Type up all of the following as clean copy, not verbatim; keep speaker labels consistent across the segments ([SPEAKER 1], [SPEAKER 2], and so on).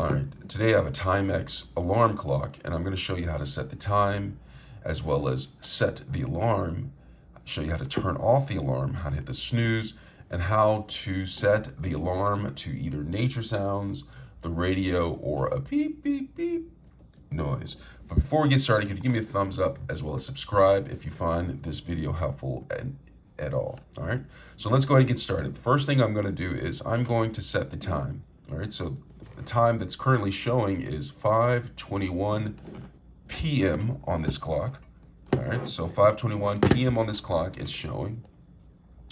[SPEAKER 1] All right, today I have a Timex alarm clock, and I'm going to show you how to set the time as well as set the alarm, show you how to turn off the alarm, how to hit the snooze, and how to set the alarm to either nature sounds, the radio, or a beep, beep, beep noise. But before we get started, can you give me a thumbs up as well as subscribe if you find this video helpful at all? All right, so let's go ahead and get started. The first thing I'm going to do is I'm going to set the time. All right, so the time that's currently showing is 5:21 p.m. on this clock. All right, so 5:21 p.m. on this clock is showing.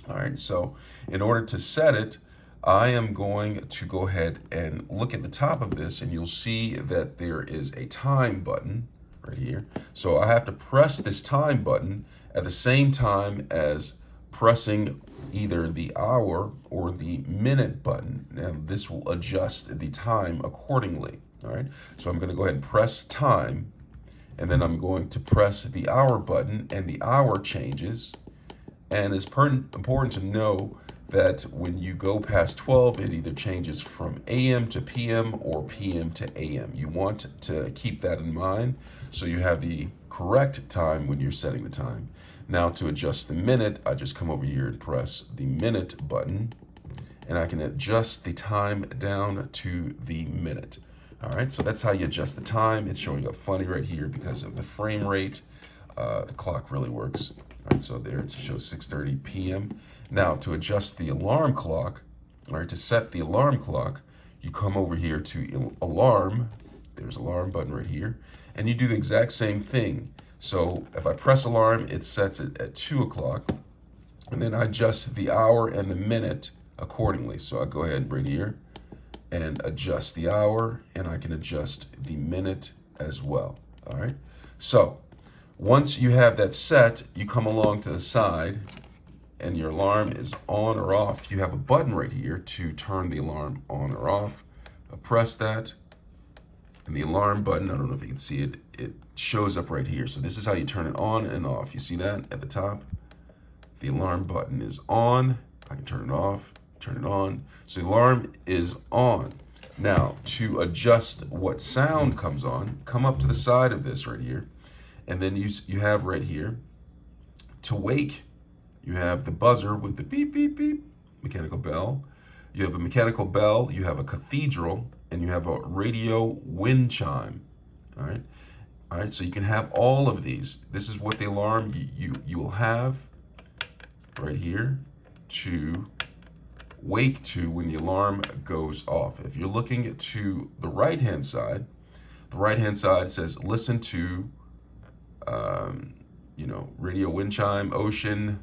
[SPEAKER 1] All right, so in order to set it, I am going to go ahead and look at the top of this, and you'll see that there is a time button right here. So I have to press this time button at the same time as pressing either the hour or the minute button. Now this will adjust the time accordingly. All right, so I'm going to go ahead and press time, and then I'm going to press the hour button, and the hour changes. And it's important to know that when you go past 12, it either changes from AM to PM or PM to AM. You want to keep that in mind so you have the correct time when you're setting the time. Now to adjust the minute, I just come over here and press the minute button, and I can adjust the time down to the minute. All right, so that's how you adjust the time. It's showing up funny right here because of the frame rate. The clock really works. All right, so there it shows 6:30 p.m. Now to adjust the alarm clock, all right, to set the alarm clock, you come over here to alarm. There's alarm button right here, and you do the exact same thing. So if I press alarm, it sets it at 2 o'clock, and then I adjust the hour and the minute accordingly. So I go ahead right here and adjust the hour, and I can adjust the minute as well. All right, so once you have that set, you come along to the side, and your alarm is on or off. You have a button right here to turn the alarm on or off. I press that, and the alarm button, I don't know if you can see it, it shows up right here. So this is how you turn it on and off. You see that at the top? The alarm button is on. I can turn it off, turn it on. So the alarm is on. Now, to adjust what sound comes on, come up to the side of this right here, and then you have right here, to wake, you have the buzzer with the beep, beep, beep, mechanical bell. You have a mechanical bell, you have a cathedral, and you have a radio wind chime. All right. All right, so you can have all of these. This is what the alarm you will have right here to wake to when the alarm goes off. If you're looking to the right-hand side, says listen to, radio wind chime, ocean,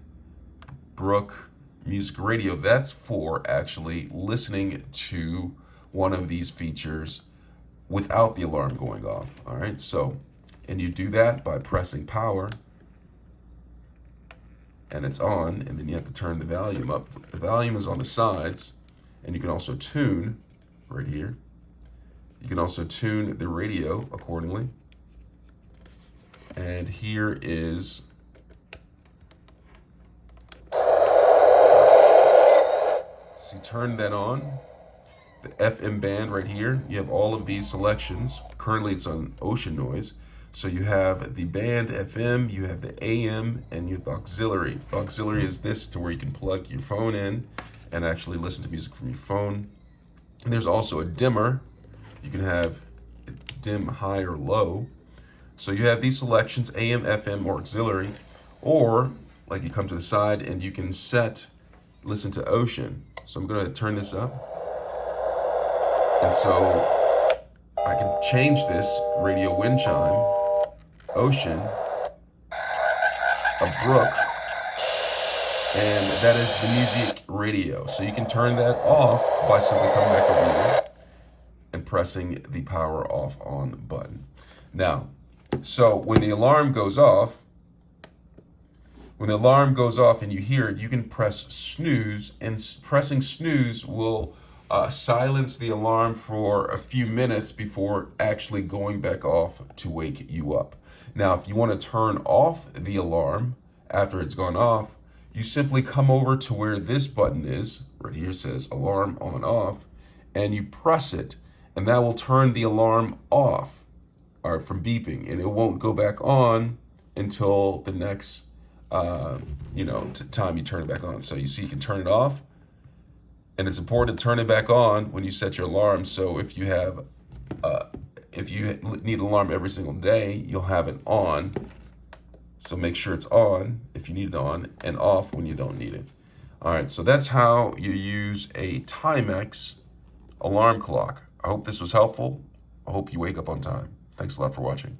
[SPEAKER 1] brook, music radio. That's for actually listening to one of these features without the alarm going off. All right, so, and you do that by pressing power, and it's on, and then you have to turn the volume up. The volume is on the sides, and you can also tune right here. You can also tune the radio accordingly. And here is, see, turn that on. The FM band right here, you have all of these selections. Currently it's on ocean noise. So you have the band FM, you have the AM, and you have the auxiliary. The auxiliary is this, to where you can plug your phone in and actually listen to music from your phone. And there's also a dimmer. You can have dim, high, or low. So you have these selections, AM, FM, or auxiliary, or like you come to the side and you can listen to ocean. So I'm gonna turn this up. And so I can change this radio wind chime, ocean, a brook, and that is the music radio. So you can turn that off by simply coming back over here and pressing the power off on button. Now, so when the alarm goes off, and you hear it, you can press snooze, and pressing snooze will silence the alarm for a few minutes before actually going back off to wake you up. Now, if you want to turn off the alarm after it's gone off, you simply come over to where this button is, right here says alarm on off, and you press it, and that will turn the alarm off, or from beeping, and it won't go back on until the next time you turn it back on. So you see, you can turn it off, and it's important to turn it back on when you set your alarm. So if you need an alarm every single day, you'll have it on. So make sure it's on if you need it on, and off when you don't need it. All right, so that's how you use a Timex alarm clock. I hope this was helpful. I hope you wake up on time. Thanks a lot for watching.